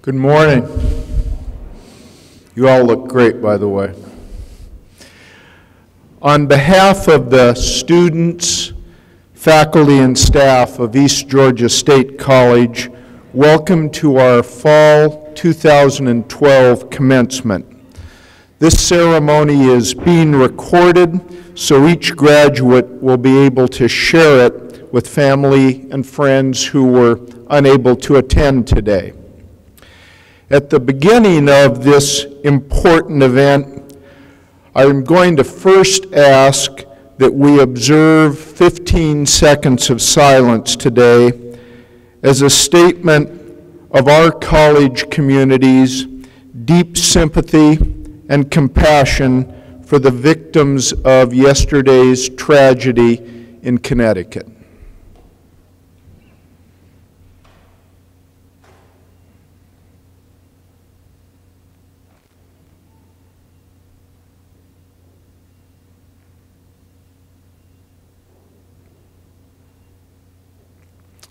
Good morning. You all look great, by the way. On behalf of the students, faculty, and staff of East Georgia State College, welcome to our Fall 2012 commencement. This ceremony is being recorded, so each graduate will be able to share it with family and friends who were unable to attend today. At the beginning of this important event, I'm going to first ask that we observe 15 seconds of silence today as a statement of our college community's deep sympathy and compassion for the victims of yesterday's tragedy in Connecticut.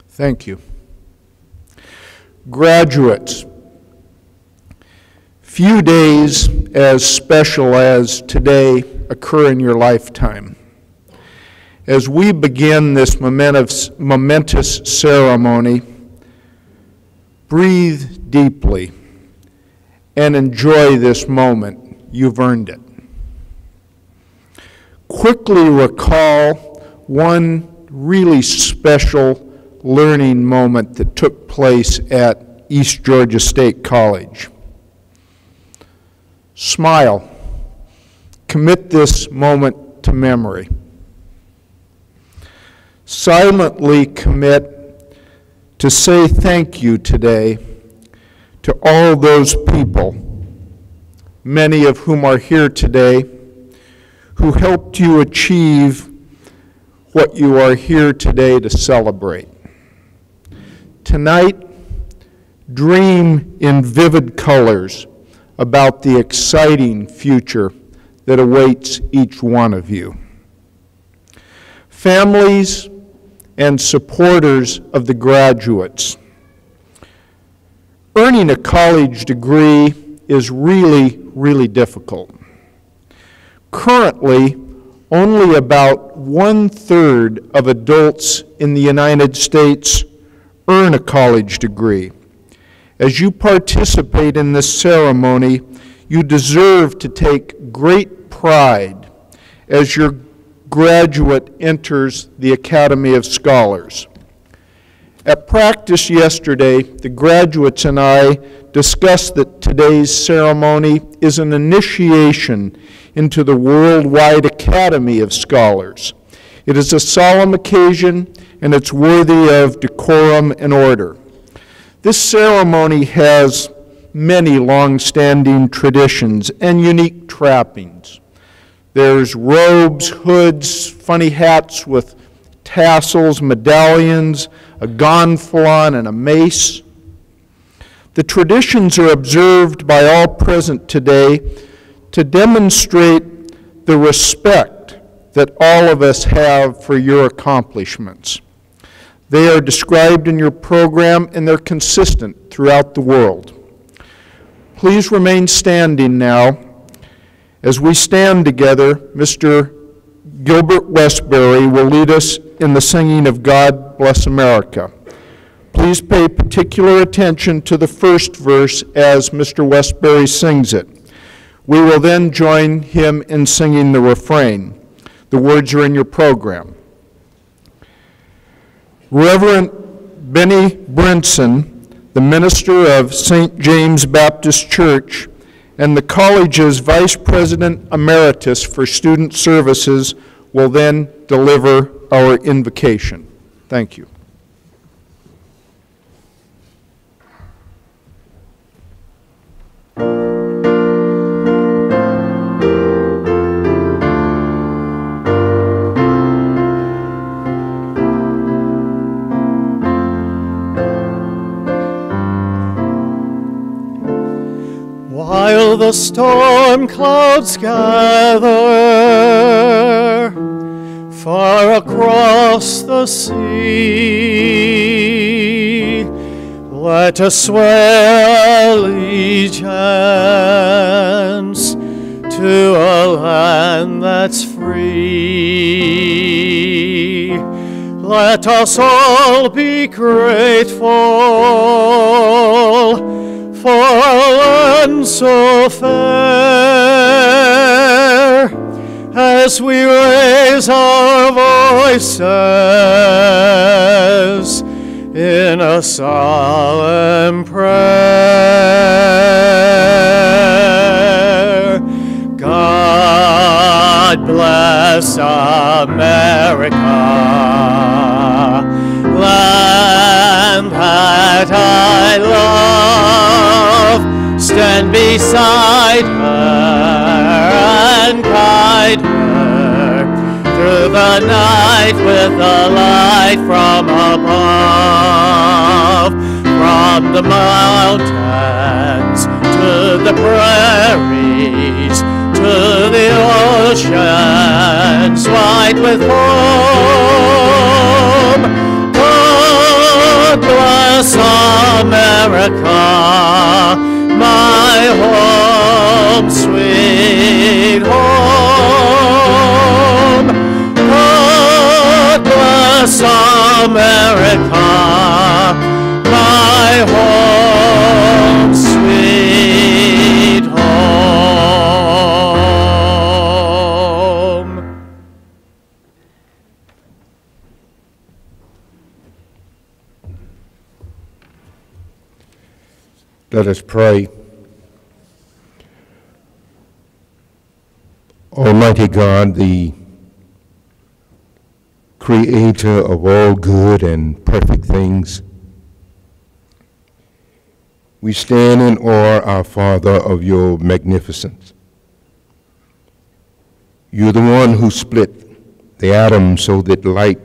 Thank you. Graduates, few days as special as today occur in your lifetime. As we begin this momentous ceremony, breathe deeply and enjoy this moment. You've earned it. Quickly recall one really special learning moment that took place at East Georgia State College. Smile. Commit this moment to memory. Silently commit to say thank you today to all those people, many of whom are here today, who helped you achieve what you are here today to celebrate. Tonight, dream in vivid colors about the exciting future that awaits each one of you. Families and supporters of the graduates, earning a college degree is really difficult. Currently, only about 1/3 of adults in the United States earn a college degree. As you participate in this ceremony, you deserve to take great pride as your graduate enters the Academy of Scholars. At practice yesterday, the graduates and I discussed that today's ceremony is an initiation into the Worldwide Academy of Scholars. It is a solemn occasion, and it's worthy of decorum and order. This ceremony has many long-standing traditions and unique trappings. There's robes, hoods, funny hats with tassels, medallions, a gonfalon, and a mace. The traditions are observed by all present today to demonstrate the respect that all of us have for your accomplishments. They are described in your program, and they're consistent throughout the world. Please remain standing now. As we stand together, Mr. Gilbert Westbury will lead us in the singing of God Bless America. Please pay particular attention to the first verse as Mr. Westbury sings it. We will then join him in singing the refrain. The words are in your program. Reverend Benny Brinson, the minister of St. James Baptist Church and the college's Vice President Emeritus for Student Services, will then deliver our invocation. Thank you. While the storm clouds gather far across the sea, Let us swear allegiance to a land that's free. Let us all be grateful for a land so fair, as we raise our voices in a solemn prayer. God bless America, land that I love. Stand beside her and guide her through the night with the light from above. From the mountains to the prairies, to the oceans white with foam. God bless America, my home, sweet home. God bless America, my home, sweet home. Let us pray. Almighty God, the creator of all good and perfect things, we stand in awe, our Father, of your magnificence. You're the one who split the atom so that light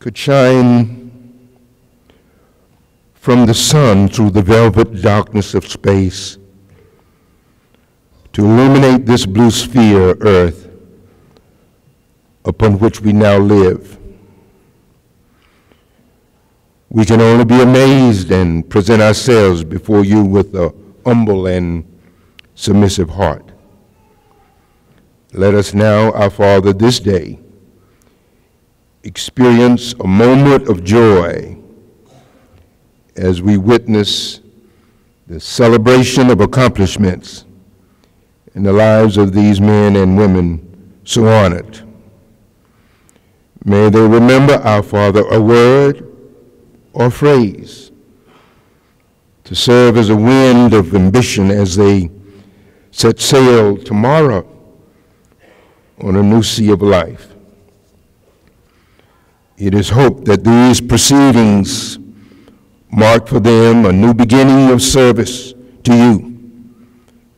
could shine from the sun through the velvet darkness of space to illuminate this blue sphere, Earth, upon which we now live. We can only be amazed and present ourselves before you with a humble and submissive heart. Let us now, our Father, this day experience a moment of joy as we witness the celebration of accomplishments in the lives of these men and women so honored. May they remember, our Father, a word or phrase to serve as a wind of ambition as they set sail tomorrow on a new sea of life. It is hoped that these proceedings mark for them a new beginning of service to you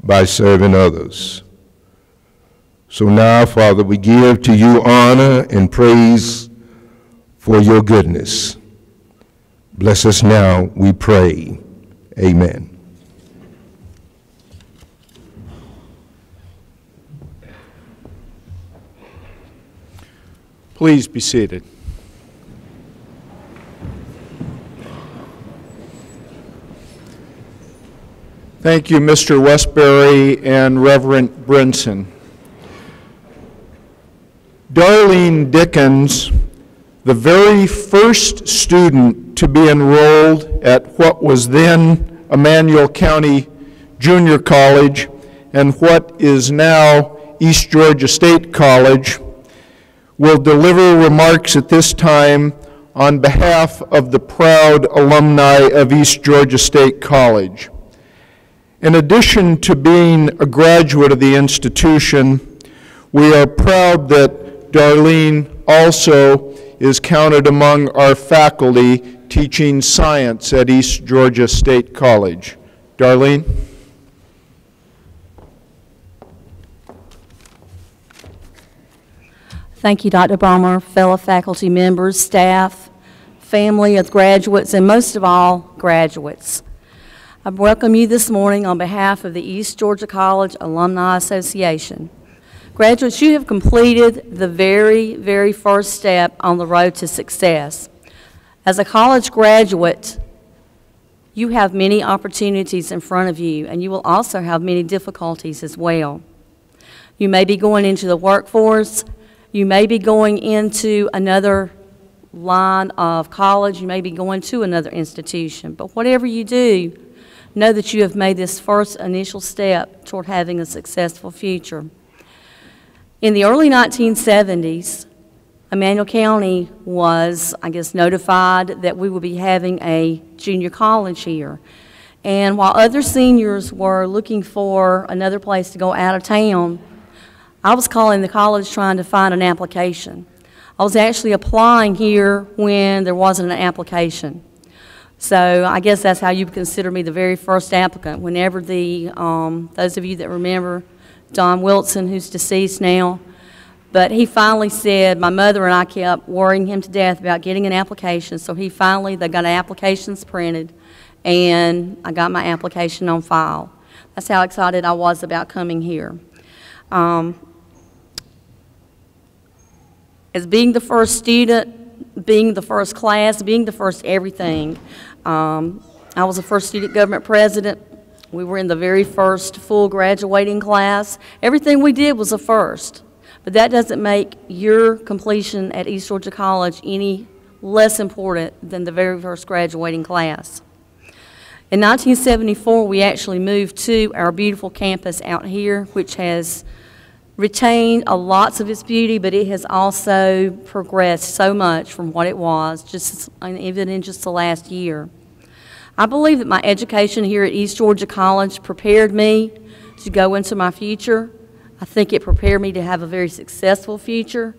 by serving others. So now, Father, we give to you honor and praise for your goodness. Bless us now, we pray. Amen. Please be seated. Thank you, Mr. Westbury and Reverend Brinson. Darlene Dickens, the very first student to be enrolled at what was then Emmanuel County Junior College and what is now East Georgia State College, will deliver remarks at this time on behalf of the proud alumni of East Georgia State College. In addition to being a graduate of the institution, we are proud that Darlene also is counted among our faculty teaching science at East Georgia State College. Darlene? Thank you, Dr. Balmer, fellow faculty members, staff, family of graduates, and most of all, graduates. I welcome you this morning on behalf of the East Georgia College Alumni Association. Graduates, you have completed the very, very first step on the road to success. As a college graduate, you have many opportunities in front of you, and you will also have many difficulties as well. You may be going into the workforce. You may be going into another line of college. You may be going to another institution. But whatever you do, know that you have made this first initial step toward having a successful future. In the early 1970s, Emmanuel County was, I guess, notified that we would be having a junior college here. And while other seniors were looking for another place to go out of town, I was calling the college trying to find an application. I was actually applying here when there wasn't an application. So I guess that's how you would consider me the very first applicant. Whenever those of you that remember Don Wilson, who's deceased now, but he finally said, my mother and I kept worrying him to death about getting an application, so they got applications printed, and I got my application on file. That's how excited I was about coming here. As being the first student, being the first class, being the first everything, I was the first student government president. We were in the very first full graduating class. Everything we did was a first. But that doesn't make your completion at East Georgia College any less important than the very first graduating class. In 1974, we actually moved to our beautiful campus out here, which has retained lots of its beauty, but it has also progressed so much from what it was, even in just the last year. I believe that my education here at East Georgia College prepared me to go into my future. I think it prepared me to have a very successful future.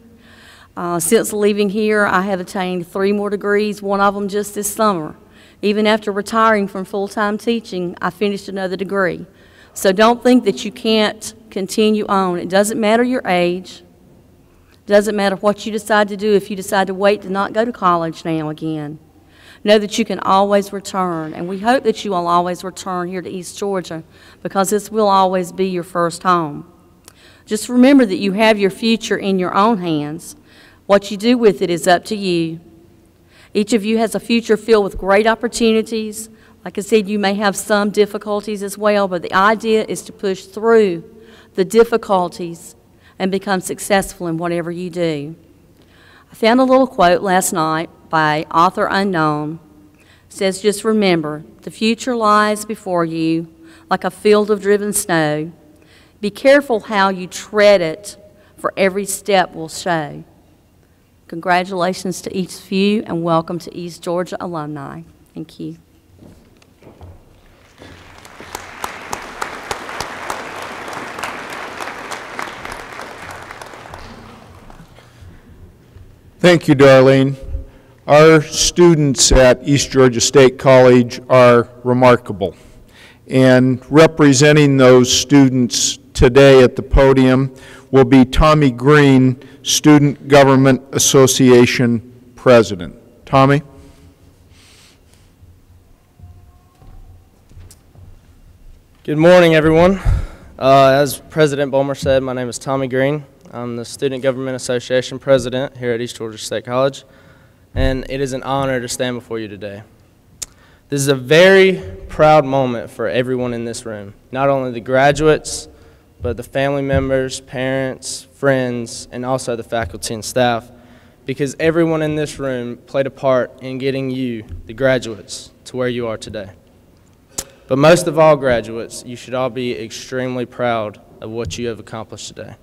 Since leaving here, I have attained 3 more degrees, one of them just this summer. Even after retiring from full-time teaching, I finished another degree. So don't think that you can't continue on. It doesn't matter your age. It doesn't matter what you decide to do if you decide to wait to not go to college now again. Know that you can always return, and we hope that you will always return here to East Georgia because this will always be your first home. Just remember that you have your future in your own hands. What you do with it is up to you. Each of you has a future filled with great opportunities. Like I said, you may have some difficulties as well, but the idea is to push through the difficulties and become successful in whatever you do. I found a little quote last night by author unknown. It says, just remember, the future lies before you like a field of driven snow. Be careful how you tread it, for every step will show. Congratulations to each of you, and welcome to East Georgia alumni. Thank you. Thank you, Darlene. Our students at East Georgia State College are remarkable. And representing those students today at the podium will be Tommy Green, Student Government Association President. Tommy? Good morning, everyone. As President Bulmer said, my name is Tommy Green. I'm the Student Government Association President here at East Georgia State College, and it is an honor to stand before you today. This is a very proud moment for everyone in this room, not only the graduates, but the family members, parents, friends, and also the faculty and staff, because everyone in this room played a part in getting you, the graduates, to where you are today. But most of all, graduates, you should all be extremely proud of what you have accomplished today.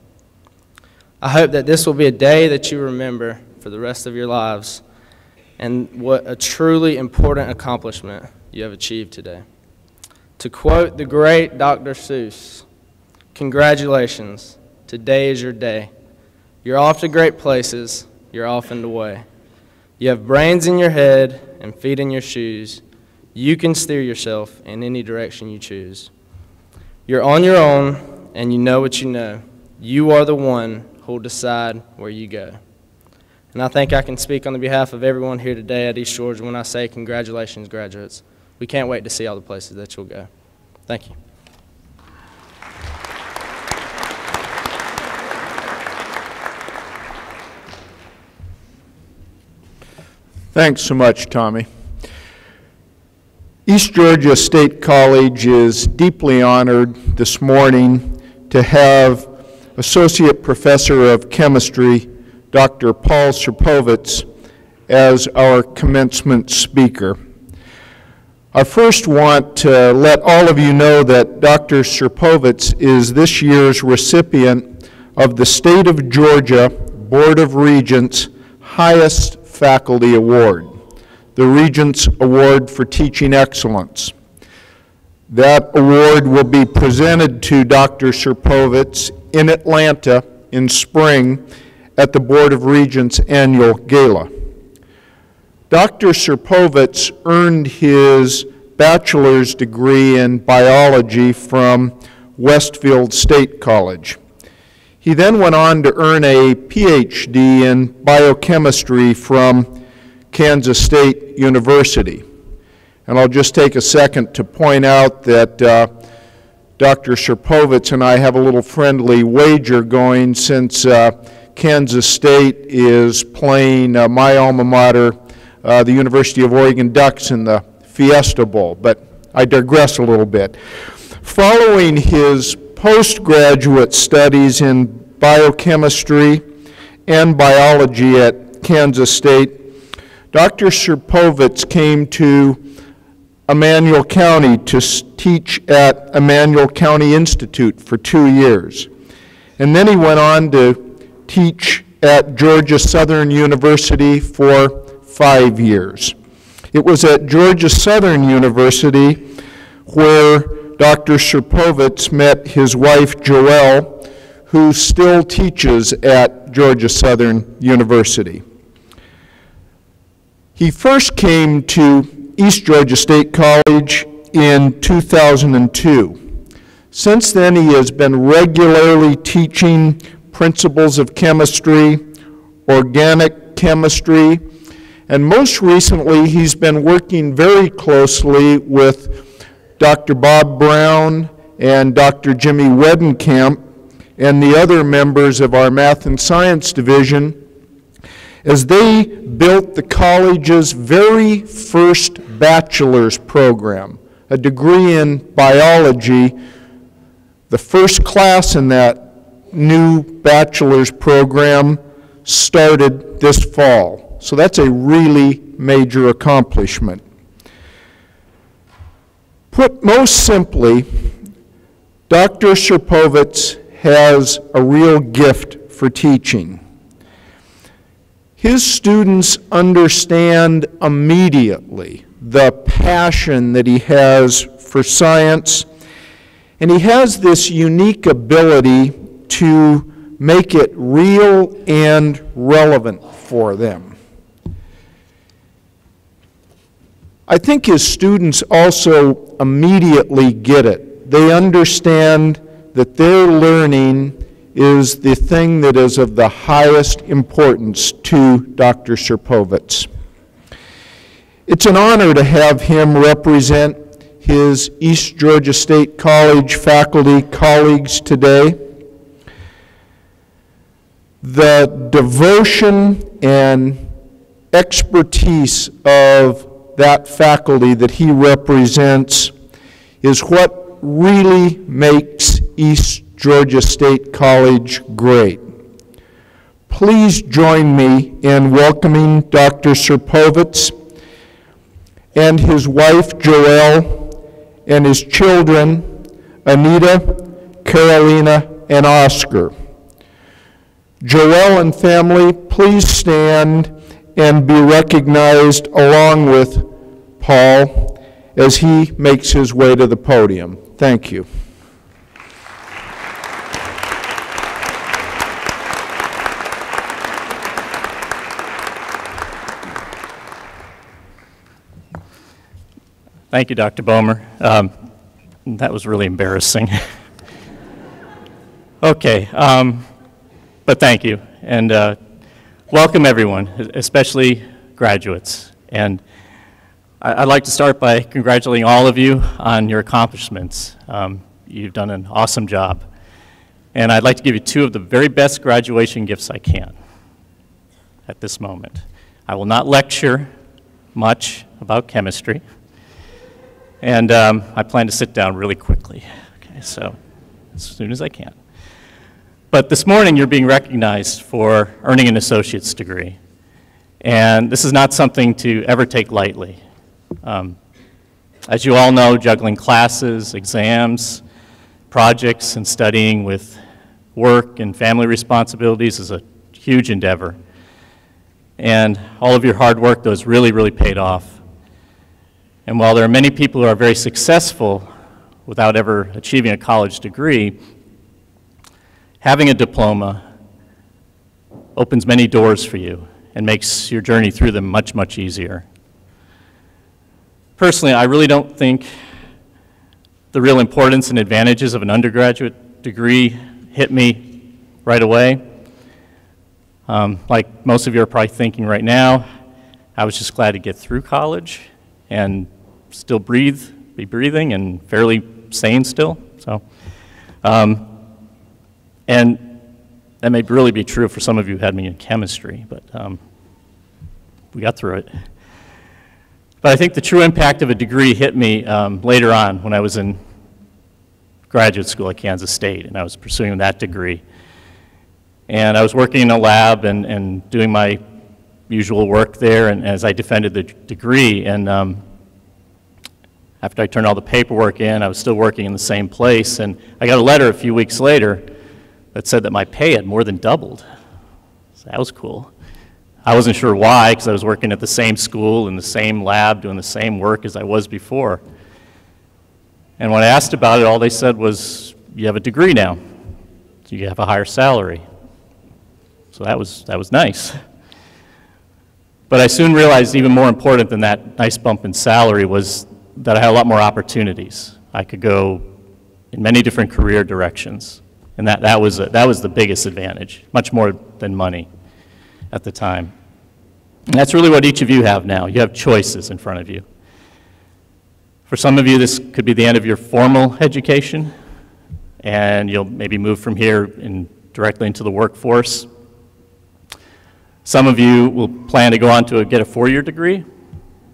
I hope that this will be a day that you remember for the rest of your lives, and what a truly important accomplishment you have achieved today. To quote the great Dr. Seuss, congratulations, today is your day. You're off to great places, you're off and away. You have brains in your head and feet in your shoes. You can steer yourself in any direction you choose. You're on your own, and you know what you know. You are the one who will decide where you go. And I think I can speak on the behalf of everyone here today at East Georgia when I say congratulations, graduates. We can't wait to see all the places that you'll go. Thank you. Thanks so much, Tommy. East Georgia State College is deeply honored this morning to have Associate Professor of Chemistry, Dr. Paul Serpovitz, as our commencement speaker. I first want to let all of you know that Dr. Serpovitz is this year's recipient of the State of Georgia Board of Regents' highest faculty award, the Regents Award for Teaching Excellence. That award will be presented to Dr. Serpovitz in Atlanta in spring at the Board of Regents annual gala. Dr. Serpovitz earned his bachelor's degree in biology from Westfield State College. He then went on to earn a PhD in biochemistry from Kansas State University. And I'll just take a second to point out that Dr. Serpovitz and I have a little friendly wager going since Kansas State is playing my alma mater, the University of Oregon Ducks, in the Fiesta Bowl, but I digress a little bit. Following his postgraduate studies in biochemistry and biology at Kansas State, Dr. Serpovitz came to Emmanuel County to teach at Emmanuel County Institute for 2 years. And then he went on to teach at Georgia Southern University for 5 years. It was at Georgia Southern University where Dr. Serpovitz met his wife, Joelle, who still teaches at Georgia Southern University. He first came to East Georgia State College in 2002. Since then, he has been regularly teaching principles of chemistry, organic chemistry, and most recently, he's been working very closely with Dr. Bob Brown and Dr. Jimmy Wedenkamp and the other members of our Math and Science Division as they built the college's very first bachelor's program, a degree in biology. The first class in that new bachelor's program started this fall. So that's a really major accomplishment. Put most simply, Dr. Serpovitz has a real gift for teaching. His students understand immediately the passion that he has for science, and he has this unique ability to make it real and relevant for them. I think his students also immediately get it. They understand that their learning is the thing that is of the highest importance to Dr. Serpovitz. It's an honor to have him represent his East Georgia State College faculty colleagues today. The devotion and expertise of that faculty that he represents is what really makes East Georgia State College great. Please join me in welcoming Dr. Serpovitz and his wife Joelle and his children Anita, Carolina, and Oscar. Joelle and family, please stand and be recognized along with Paul as he makes his way to the podium. Thank you. Thank you, Dr. Bomer. That was really embarrassing. Okay, but thank you, and welcome everyone, especially graduates. And I'd like to start by congratulating all of you on your accomplishments. You've done an awesome job. And I'd like to give you two of the very best graduation gifts I can at this moment. I will not lecture. much about chemistry, and I plan to sit down really quickly, okay, so as soon as I can. But this morning you're being recognized for earning an associate's degree, and this is not something to ever take lightly. As you all know, juggling classes, exams, projects, and studying with work and family responsibilities is a huge endeavor. And all of your hard work, though, has really, really paid off. And while there are many people who are very successful without ever achieving a college degree, having a diploma opens many doors for you and makes your journey through them much, much easier. Personally, I really don't think the real importance and advantages of an undergraduate degree hit me right away. Like most of you are probably thinking right now, I was just glad to get through college and still be breathing and fairly sane still. So, and that may really be true for some of you who had me in chemistry, but we got through it. But I think the true impact of a degree hit me later on when I was in graduate school at Kansas State, and I was pursuing that degree. And I was working in a lab and doing my usual work there, and as I defended the degree, and after I turned all the paperwork in, I was still working in the same place, and I got a letter a few weeks later that said that my pay had more than doubled. So that was cool. I wasn't sure why, because I was working at the same school, in the same lab, doing the same work as I was before. And when I asked about it, all they said was, you have a degree now, so you have a higher salary. So that was nice. But I soon realized even more important than that nice bump in salary was that I had a lot more opportunities. I could go in many different career directions. And that was the biggest advantage, much more than money at the time. And that's really what each of you have now. You have choices in front of you. For some of you, this could be the end of your formal education, and you'll maybe move from here directly into the workforce. Some of you will plan to go on to get a four-year degree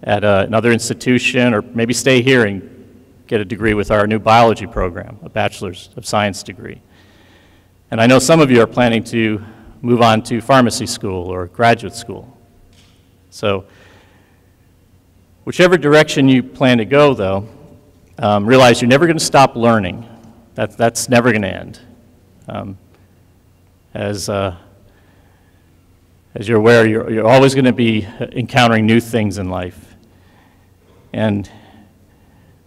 at another institution, or maybe stay here and get a degree with our new biology program, a Bachelor's of Science degree. And I know some of you are planning to move on to pharmacy school or graduate school. So whichever direction you plan to go, though, realize you're never going to stop learning. That's never going to end. As you're aware, you're always going to be encountering new things in life. And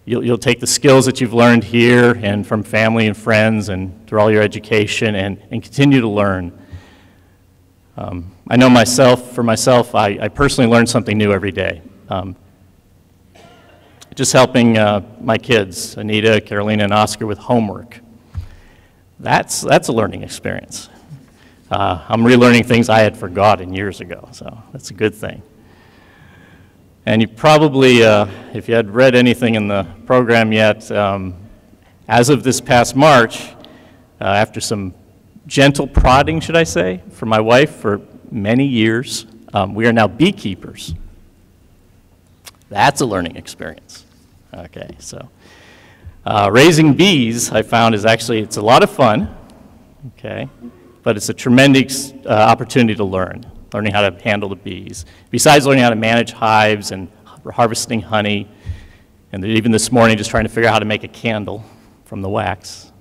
you'll take the skills that you've learned here and from family and friends and through all your education and continue to learn. I know for myself, I personally learn something new every day. Just helping my kids, Anita, Carolina, and Oscar with homework. That's a learning experience. I'm relearning things I had forgotten years ago, so that's a good thing. And you probably, if you had read anything in the program yet, as of this past March, after some gentle prodding, should I say, from my wife for many years, we are now beekeepers. That's a learning experience. Okay, so raising bees, I found, it's a lot of fun, okay, but it's a tremendous opportunity to learning how to handle the bees. Besides learning how to manage hives and harvesting honey, and even this morning just trying to figure out how to make a candle from the wax.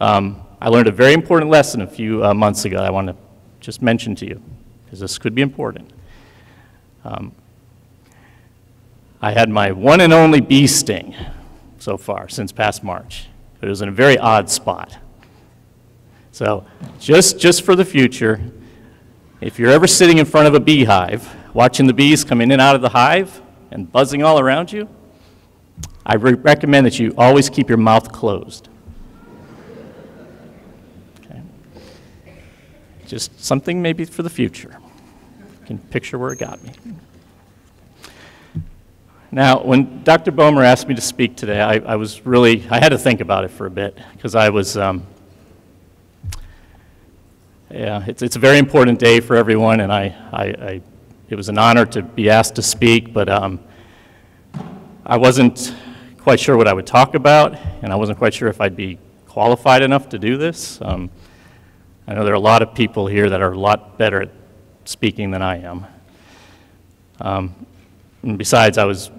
I learned a very important lesson a few months ago that I want to just mention to you, because this could be important. I had my one and only bee sting so far since past March, but it was in a very odd spot. So just for the future, if you're ever sitting in front of a beehive, watching the bees come in and out of the hive and buzzing all around you, I recommend that you always keep your mouth closed. Okay. Just something maybe for the future. You can picture where it got me. Now, when Dr. Bomer asked me to speak today, I had to think about it for a bit, because I was, it's a very important day for everyone, and I it was an honor to be asked to speak, but I wasn't quite sure what I would talk about, and I wasn't quite sure if I'd be qualified enough to do this. I know there are a lot of people here that are a lot better at speaking than I am. And besides, I was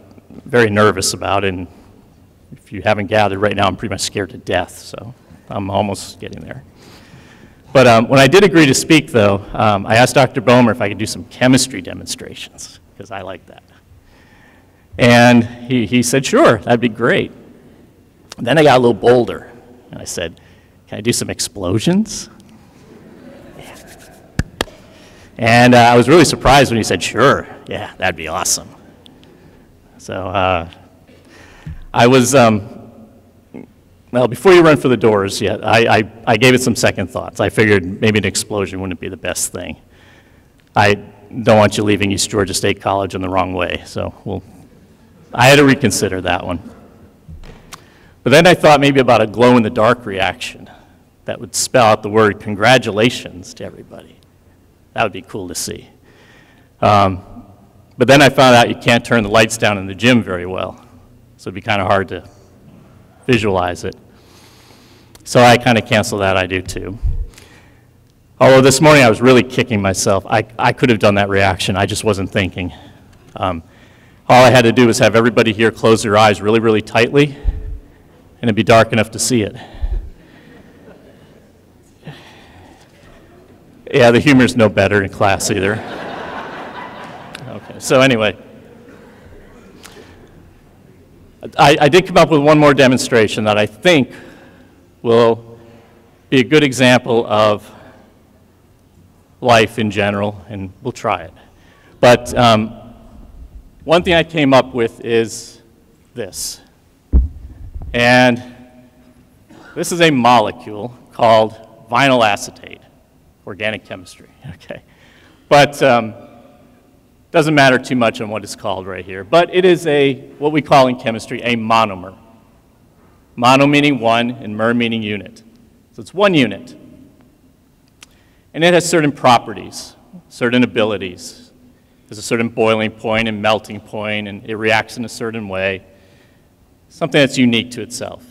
very nervous about it, and if you haven't gathered right now, I'm pretty much scared to death, so I'm almost getting there. But when I did agree to speak, though, I asked Dr. Bomer if I could do some chemistry demonstrations, because I like that. And he said, sure, that'd be great. And then I got a little bolder, and I said, can I do some explosions? And I was really surprised when he said, sure, yeah, that'd be awesome. So I was, well, before you run for the doors, yeah, I gave it some second thoughts. I figured maybe an explosion wouldn't be the best thing. I don't want you leaving East Georgia State College in the wrong way, so I had to reconsider that one. But then I thought maybe about a glow-in-the-dark reaction that would spell out the word congratulations to everybody. That would be cool to see. But then I found out you can't turn the lights down in the gym very well, so it'd be kind of hard to visualize it. So I kind of canceled that idea too. Although this morning I was really kicking myself. I could have done that reaction, I just wasn't thinking. All I had to do was have everybody here close their eyes really, really tightly, and it'd be dark enough to see it. Yeah, the humor's no better in class either. Okay, so anyway. I did come up with one more demonstration that I think will be a good example of life in general, and we'll try it. But one thing I came up with is this. And this is a molecule called vinyl acetate, organic chemistry, okay? But doesn't matter too much on what it's called right here. But it is what we call in chemistry, a monomer. Mono meaning one, and mer meaning unit. So it's one unit. And it has certain properties, certain abilities. There's a certain boiling point and melting point, and it reacts in a certain way. Something that's unique to itself.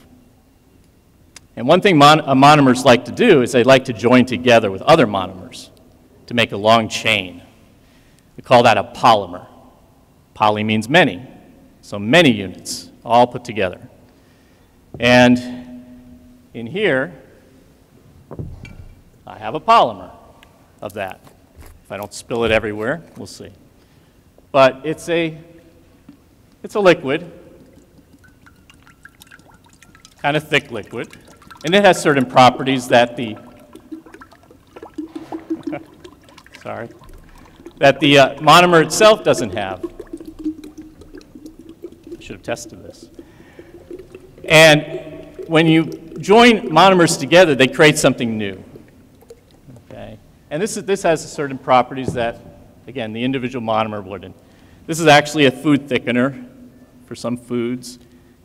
And one thing monomers like to do is they like to join together with other monomers to make a long chain. We call that a polymer. Poly means many, so many units, all put together. And in here, I have a polymer of that. If I don't spill it everywhere, we'll see. But it's a liquid, kind of thick liquid, and it has certain properties that the monomer itself doesn't have. I should have tested this. And when you join monomers together, they create something new. Okay? And this has certain properties that, again, the individual monomer wouldn't. This is actually a food thickener for some foods,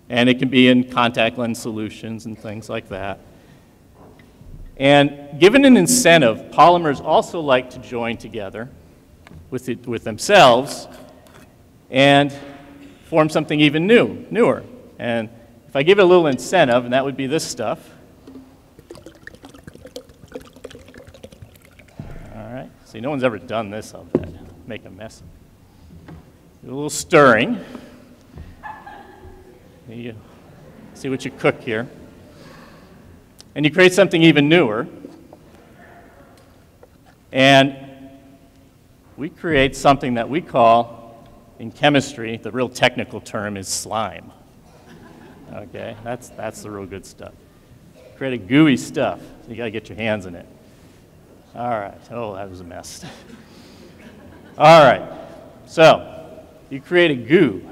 and it can be in contact lens solutions and things like that. And given an incentive, polymers also like to join together with themselves and form something even newer. And if I give it a little incentive, and that would be this stuff. All right, see, no one's ever done this, I'll bet. Make a mess. Do a little stirring. You see what you cook here. And you create something even newer. And we create something that we call, in chemistry, the real technical term is slime. Okay, that's the real good stuff. Create a gooey stuff. You gotta get your hands in it. All right, oh, that was a mess. All right, so you create a goo.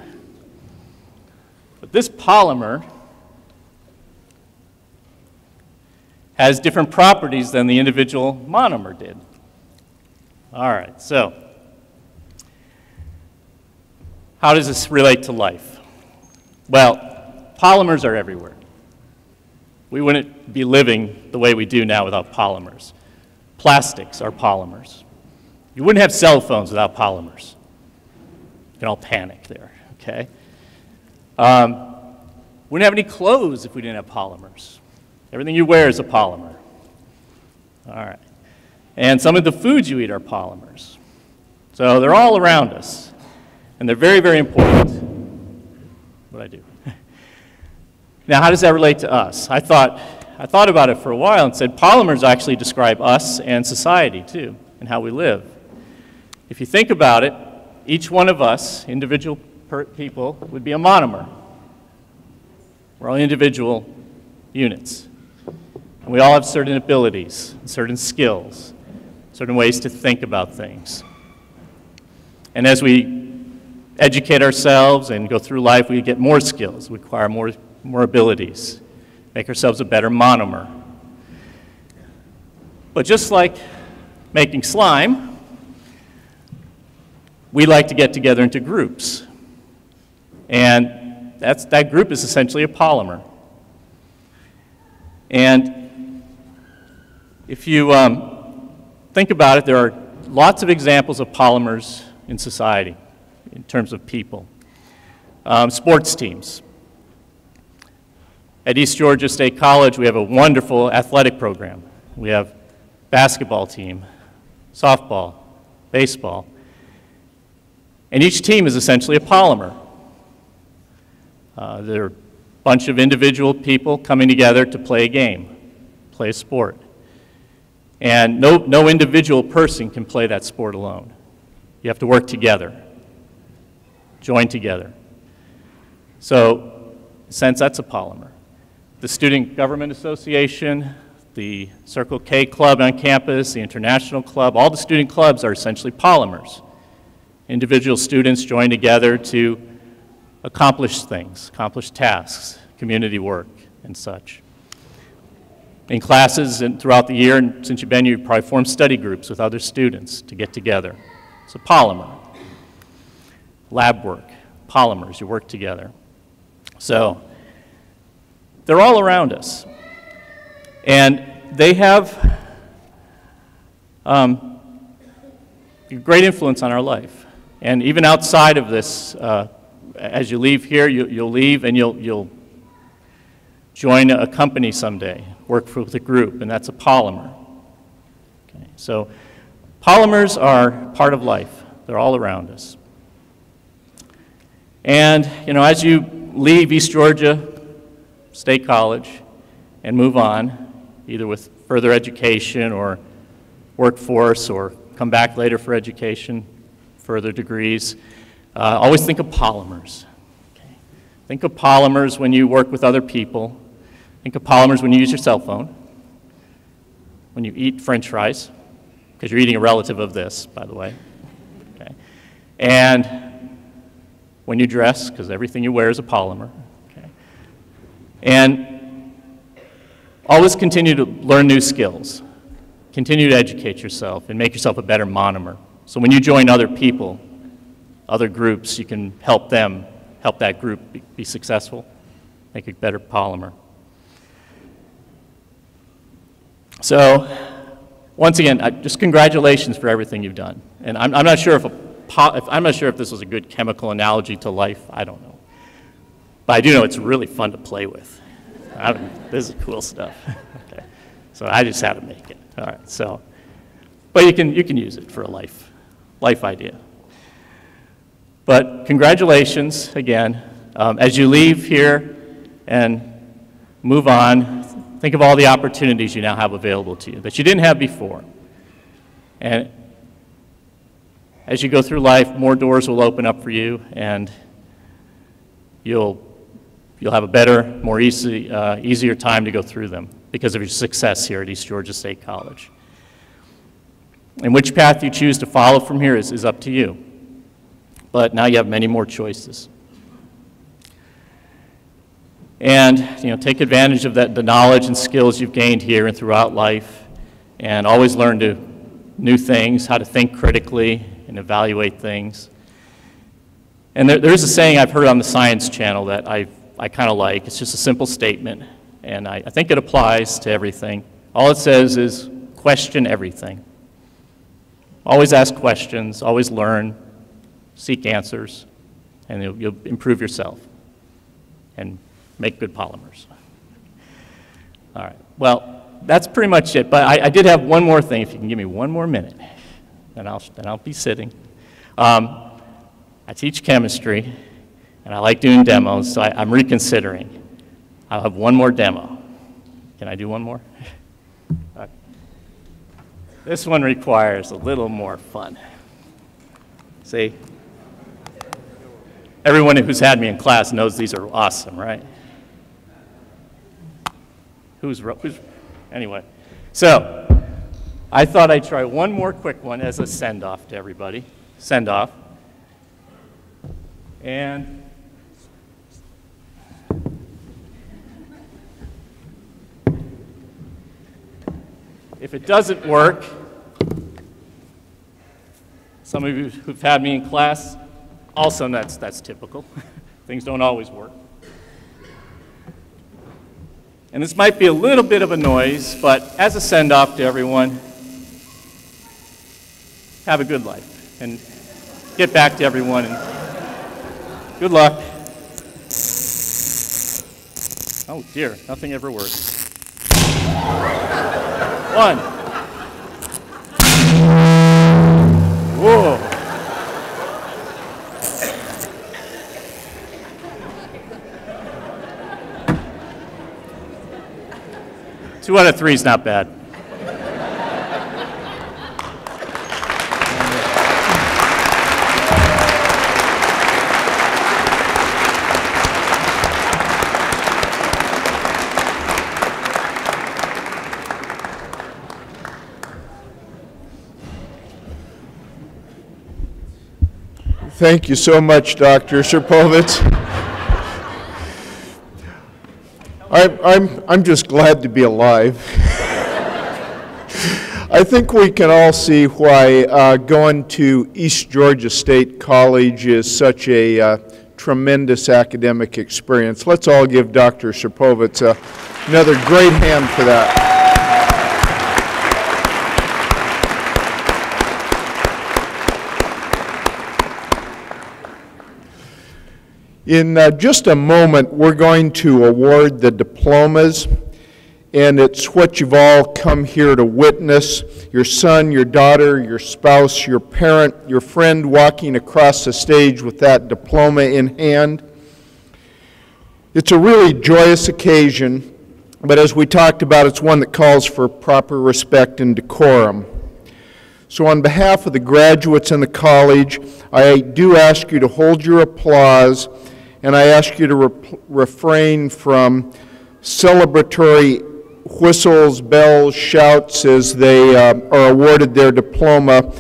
But this polymer has different properties than the individual monomer did. All right, so how does this relate to life? Well, polymers are everywhere. We wouldn't be living the way we do now without polymers. Plastics are polymers. You wouldn't have cell phones without polymers. You can all panic there, okay? Wouldn't have any clothes if we didn't have polymers. Everything you wear is a polymer. All right. And some of the foods you eat are polymers. So they're all around us. And they're very, very important. What do? Now, how does that relate to us? I thought about it for a while and said polymers actually describe us and society too, and how we live. If you think about it, each one of us, individual people, would be a monomer. We're all individual units. And we all have certain abilities, certain skills, certain ways to think about things. And as we educate ourselves and go through life, we get more skills, we acquire more abilities, make ourselves a better monomer. But just like making slime, we like to get together into groups. And that group is essentially a polymer. And if you think about it, there are lots of examples of polymers in society in terms of people. Sports teams. At East Georgia State College, we have a wonderful athletic program. We have basketball team, softball, baseball. And each team is essentially a polymer. They're a bunch of individual people coming together to play a game, play a sport. And no individual person can play that sport alone. You have to work together, join together. So, in a sense, that's a polymer. The Student Government Association, the Circle K Club on campus, the International Club, all the student clubs are essentially polymers. Individual students join together to accomplish things, accomplish tasks, community work, and such. In classes and throughout the year, and since you've been here, you've probably formed study groups with other students to get together. It's a polymer. Lab work, polymers, you work together. So, they're all around us. And they have great influence on our life. And even outside of this, as you leave here, you'll leave and you'll join a company someday, work with a group, and that's a polymer. Okay, so polymers are part of life. They're all around us. And, you know, as you leave East Georgia State College and move on, either with further education or workforce or come back later for education, further degrees, always think of polymers. Okay. Think of polymers when you work with other people. Think of polymers when you use your cell phone, when you eat French fries, because you're eating a relative of this, by the way. Okay. And when you dress, because everything you wear is a polymer. Okay. And always continue to learn new skills. Continue to educate yourself and make yourself a better monomer. So when you join other people, other groups, you can help that group be successful, make a better polymer. So, once again, just congratulations for everything you've done. And I'm not sure if this was a good chemical analogy to life. I don't know, but I do know it's really fun to play with. This is cool stuff. Okay, so I just had to make it. All right, so, but you can use it for a life idea. But congratulations again. As you leave here and move on, think of all the opportunities you now have available to you that you didn't have before. And as you go through life, more doors will open up for you, and you'll have a better, more easier time to go through them because of your success here at East Georgia State College. And which path you choose to follow from here is up to you. But now you have many more choices. And take advantage of the knowledge and skills you've gained here and throughout life, and always learn new things, how to think critically and evaluate things. And there's a saying I've heard on the Science Channel that I kind of like. It's just a simple statement, and I think it applies to everything. All it says is question everything. Always ask questions, always learn, seek answers, and you'll improve yourself and make good polymers. All right, well, that's pretty much it, but I did have one more thing. If you can give me one more minute, then I'll be sitting. I teach chemistry, and I like doing demos, so I'm reconsidering. I'll have one more demo. Can I do one more? Okay. This one requires a little more fun. See? Everyone who's had me in class knows these are awesome, right? Anyway, so I thought I'd try one more quick one as a send-off to everybody. Send-off. And if it doesn't work, some of you who've had me in class also know that's typical. Things don't always work. And this might be a little bit of a noise, but as a send-off to everyone, have a good life and get back to everyone. And good luck. Oh dear, nothing ever works. 1. Whoa. 2 out of 3 is not bad. Thank you so much, Dr. Sherpovitz. I'm just glad to be alive. I think we can all see why going to East Georgia State College is such a tremendous academic experience. Let's all give Dr. Sherpovitz another great hand for that. In just a moment, we're going to award the diplomas, and it's what you've all come here to witness: your son, your daughter, your spouse, your parent, your friend walking across the stage with that diploma in hand. It's a really joyous occasion, but as we talked about, it's one that calls for proper respect and decorum. So on behalf of the graduates and the college, I do ask you to hold your applause, and I ask you to refrain from celebratory whistles, bells, shouts as they are awarded their diploma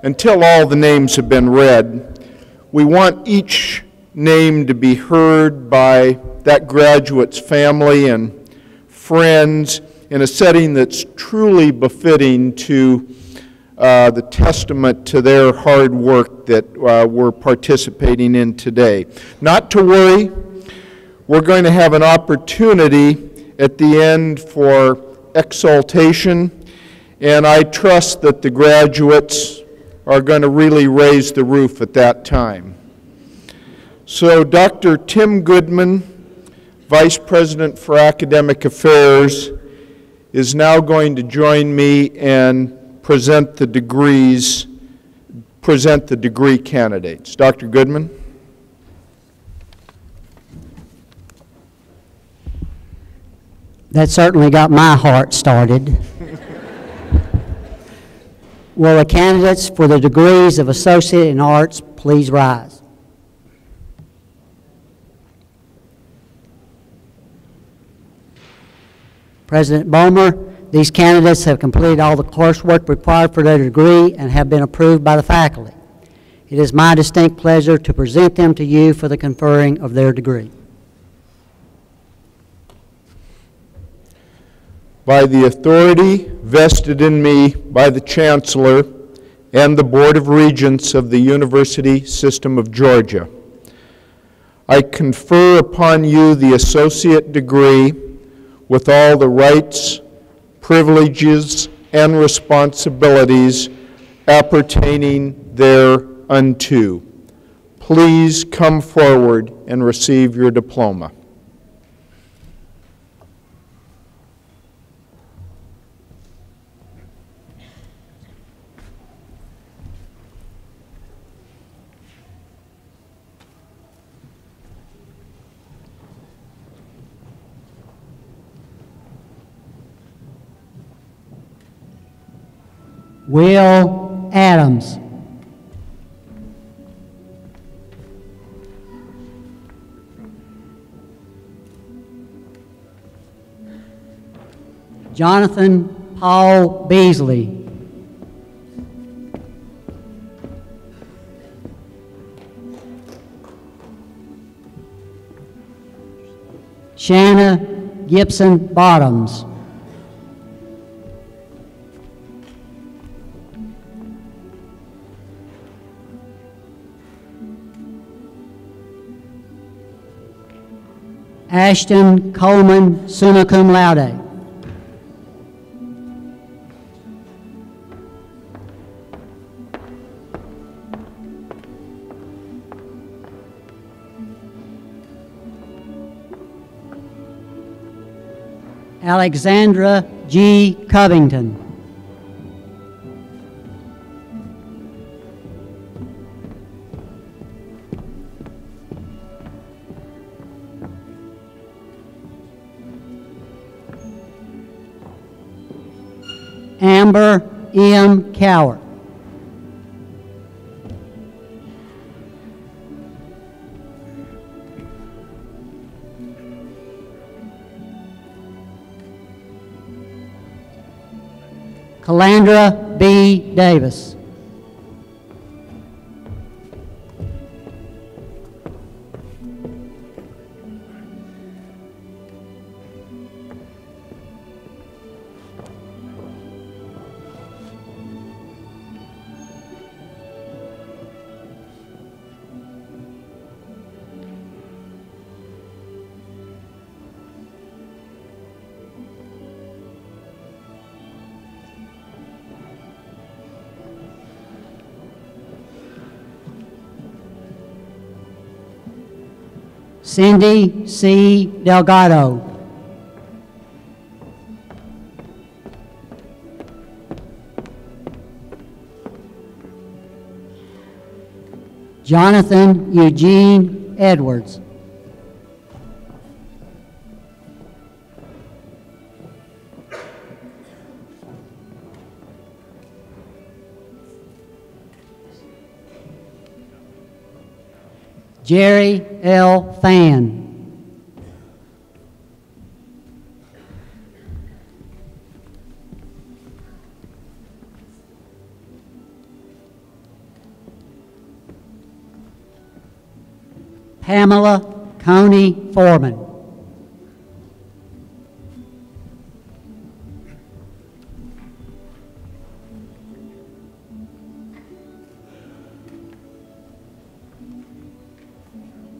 until all the names have been read. We want each name to be heard by that graduate's family and friends in a setting that's truly befitting to the testament to their hard work that we're participating in today. Not to worry, we're going to have an opportunity at the end for exaltation, and I trust that the graduates are going to really raise the roof at that time. So Dr. Tim Goodman, Vice President for Academic Affairs, is now going to join me and present the degree candidates. Dr. Goodman. That certainly got my heart started. Will the candidates for the degrees of Associate in Arts please rise? President Bomer, these candidates have completed all the coursework required for their degree and have been approved by the faculty. It is my distinct pleasure to present them to you for the conferring of their degree. By the authority vested in me by the Chancellor and the Board of Regents of the University System of Georgia, I confer upon you the associate degree with all the rights, privileges, and responsibilities appertaining thereunto. please come forward and receive your diploma. Will Adams. Jonathan Paul Beasley. Shanna Gibson Bottoms. Ashton Coleman, summa cum laude. Alexandra G. Covington. Amber M. Cowart. Calandra B. Davis. Cindy C. Delgado. Jonathan Eugene Edwards. Jerry L. Fan. Pamela Coney Foreman.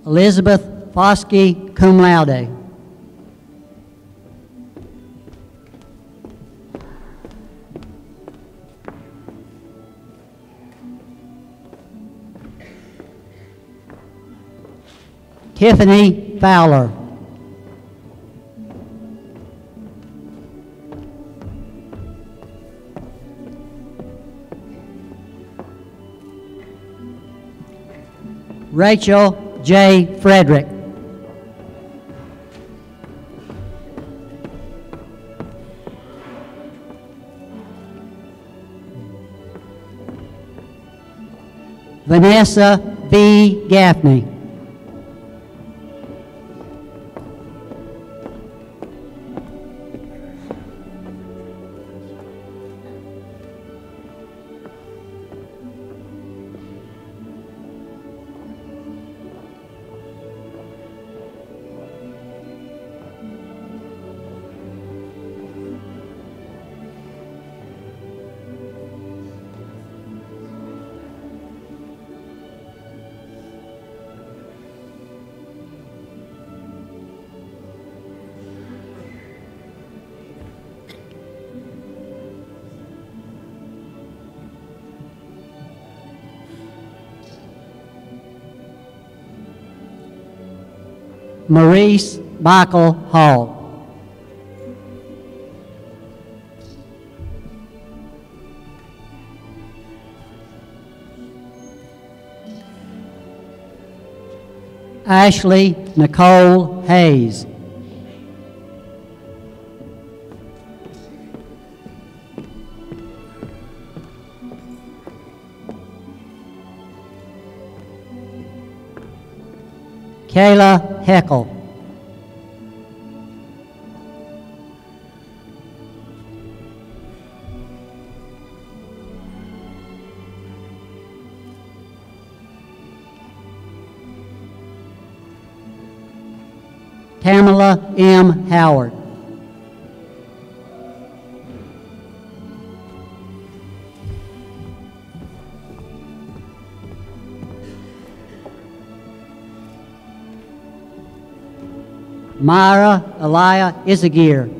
Elizabeth Foskey, cum laude. Tiffany Fowler. Rachel J. Frederick. Vanessa B. Gaffney. Maurice Michael Hall. Ashley Nicole Hayes. Kayla Heckle. Tamala M. Howard. Myra Elia Isagir.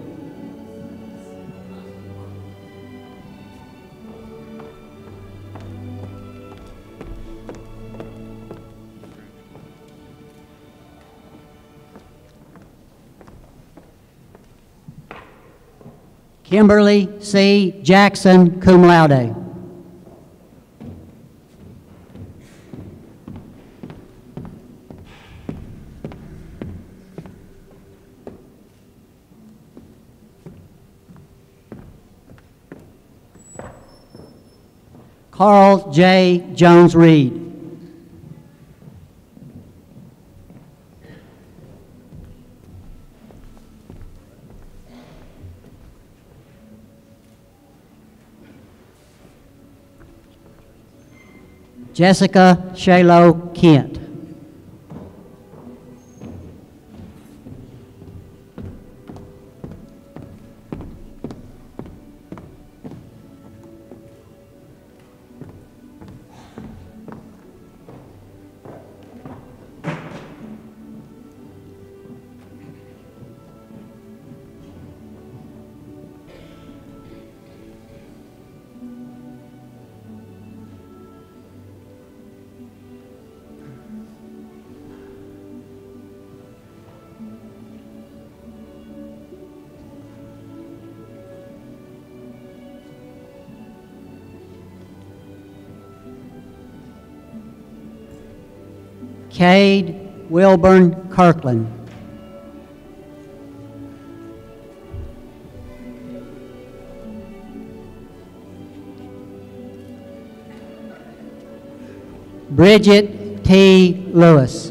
Kimberly C. Jackson, cum laude. Carl J. Jones-Reed. Jessica Shalo Kent. Cade Wilburn Kirkland. Bridget T. Lewis.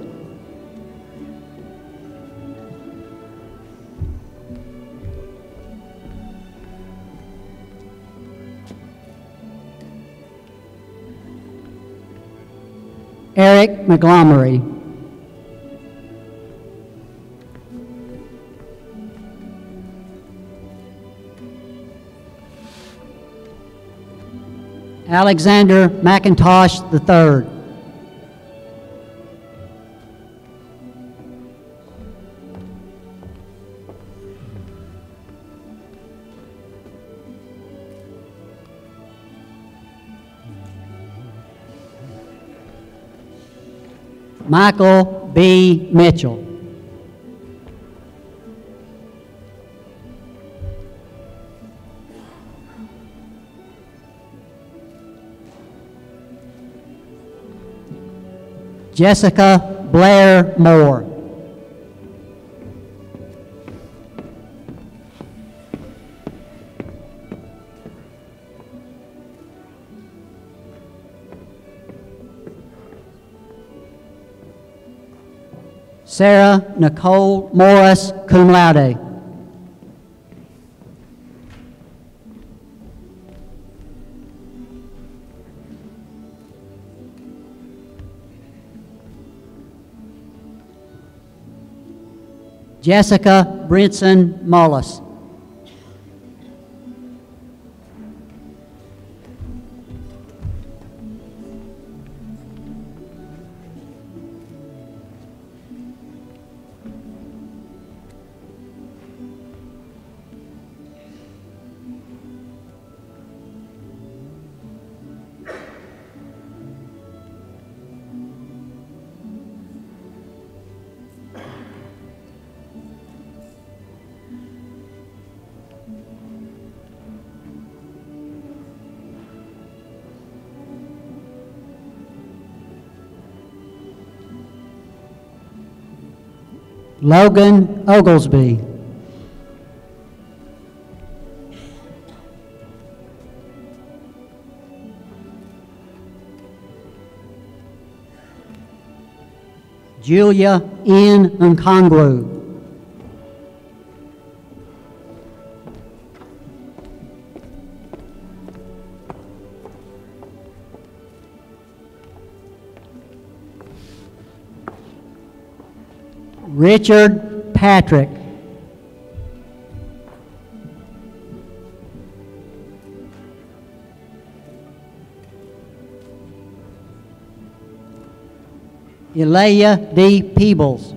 Eric Montgomery. Alexander McIntosh III. Michael B. Mitchell. Jessica Blair Moore. Sarah Nicole Morris, cum laude. Jessica Brinson Mullis. Logan Oglesby. Julia N. Nkongwu. Richard Patrick. Elia D. Peebles.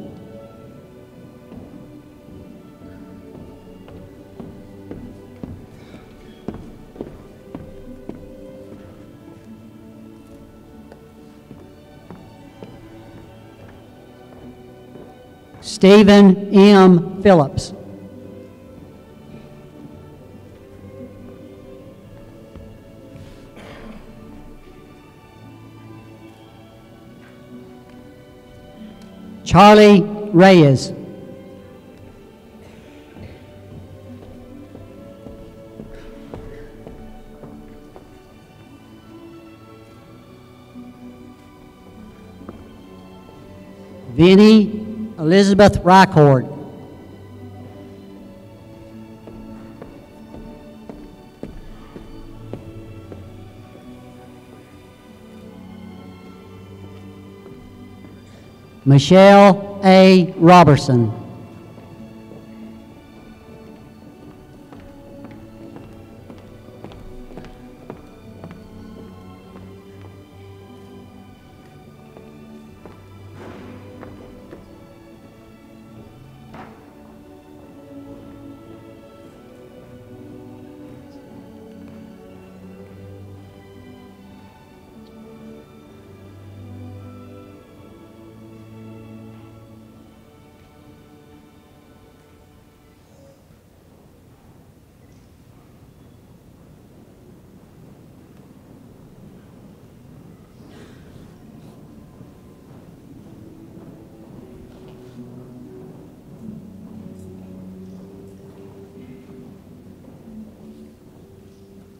Stephen M. Phillips. Charlie Reyes. Vinnie Elizabeth Rycord. Michelle A. Robertson.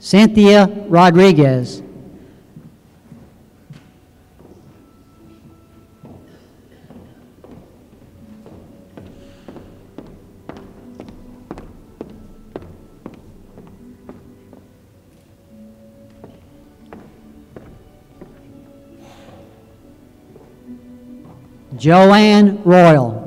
Cynthia Rodriguez. Joanne Royal.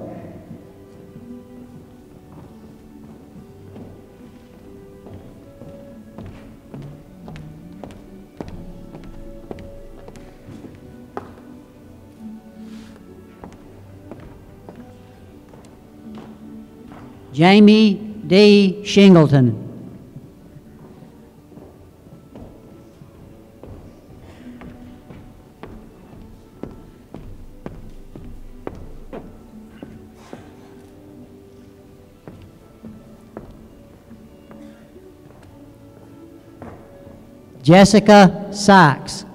Jamie D. Shingleton. Jessica Sykes.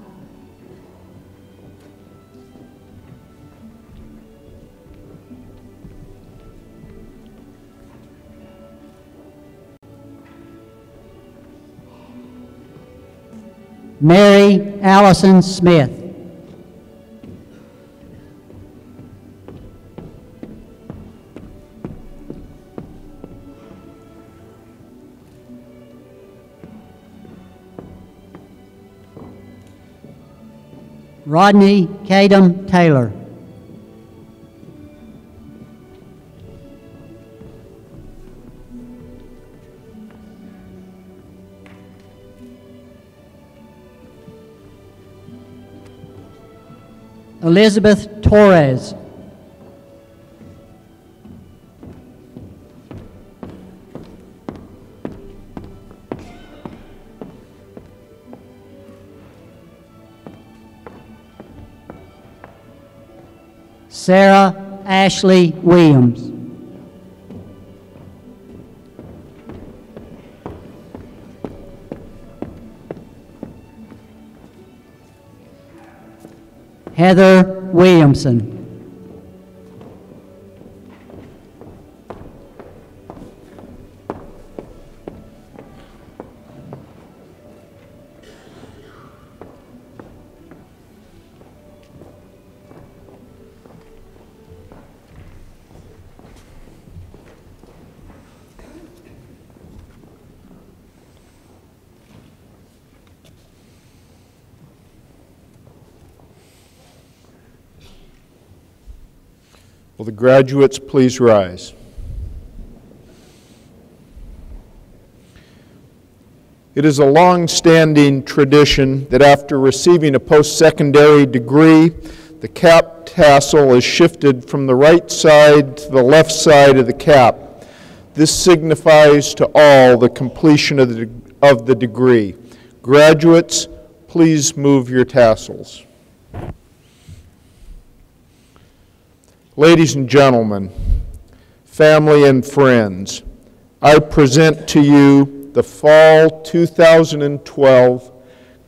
Mary Allison Smith. Rodney Kadam Taylor. Elizabeth Torres. Sarah Ashley Williams. Heather Williamson. Will the graduates please rise? It is a long-standing tradition that after receiving a post-secondary degree, the cap tassel is shifted from the right side to the left side of the cap. This signifies to all the completion of the degree. Graduates, please move your tassels. Ladies and gentlemen, family and friends, I present to you the fall 2012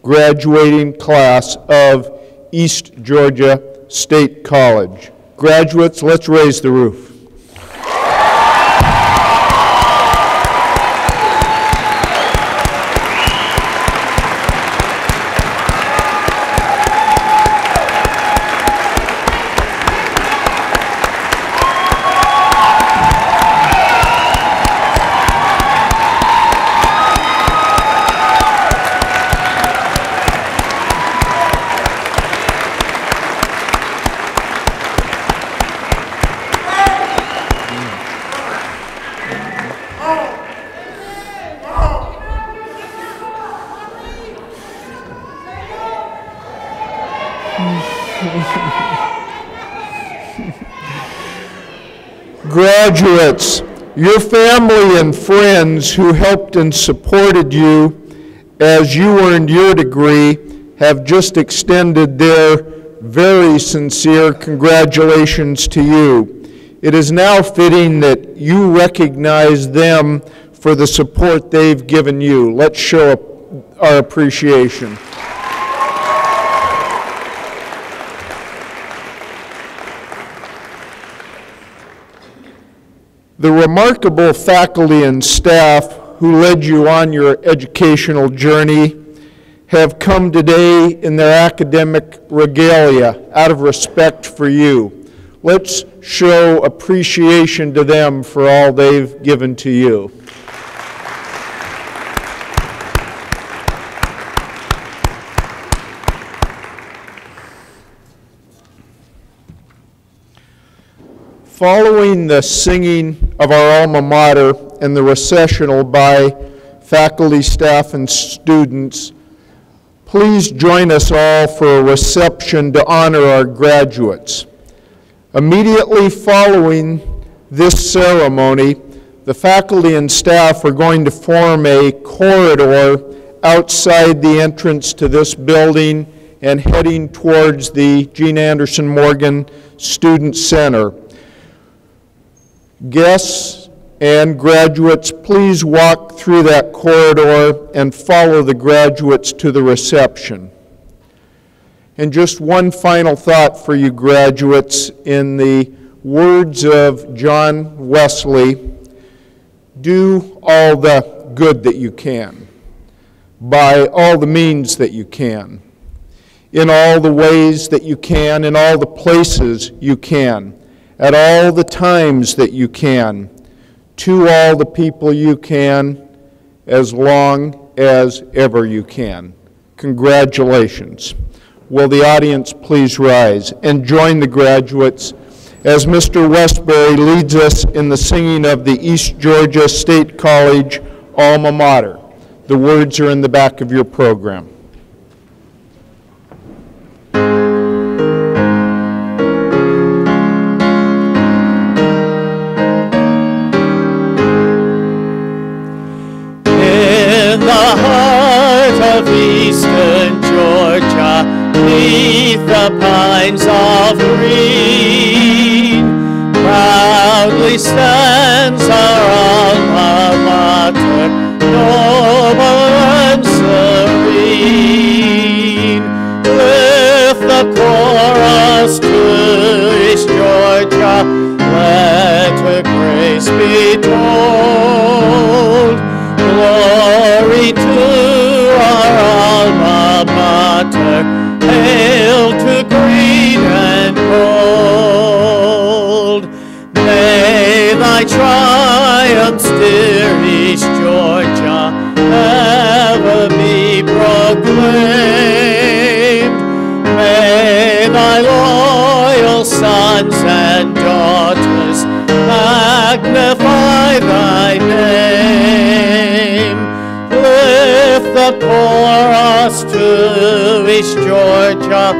graduating class of East Georgia State College. Graduates, let's raise the roof. Graduates, your family and friends who helped and supported you as you earned your degree have just extended their very sincere congratulations to you. It is now fitting that you recognize them for the support they've given you. Let's show our appreciation. The remarkable faculty and staff who led you on your educational journey have come today in their academic regalia out of respect for you. Let's show appreciation to them for all they've given to you. Following the singing of our alma mater and the recessional by faculty, staff, and students, please join us all for a reception to honor our graduates. Immediately following this ceremony, the faculty and staff are going to form a corridor outside the entrance to this building and heading towards the Gene Anderson Morgan Student Center. Guests and graduates, please walk through that corridor and follow the graduates to the reception. And just one final thought for you graduates, in the words of John Wesley, do all the good that you can, by all the means that you can, in all the ways that you can, in all the places you can, at all the times that you can, to all the people you can, as long as ever you can. Congratulations. Will the audience please rise and join the graduates as Mr. Westbury leads us in the singing of the East Georgia State College alma mater. The words are in the back of your program. Eastern Georgia, beneath the pines of green, proudly stands our alma mater, noble and serene. Lift the chorus to East Georgia, let her grace be told. Glory to our alma mater, hail to green and gold. May thy triumphs, dear East the chorus to East Georgia,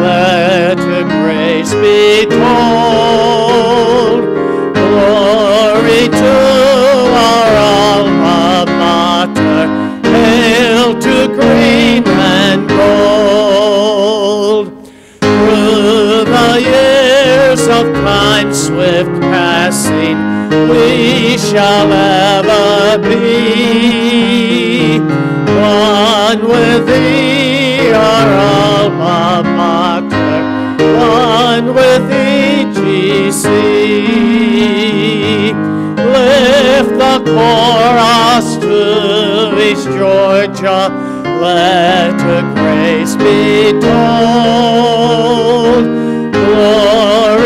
let the grace be told. Glory to our alma mater, hail to green and gold. Through the years of time's swift passing, we shall ever be one with thee, our alma mater, one with EGC. Lift the chorus to East Georgia, let her grace be told. Glory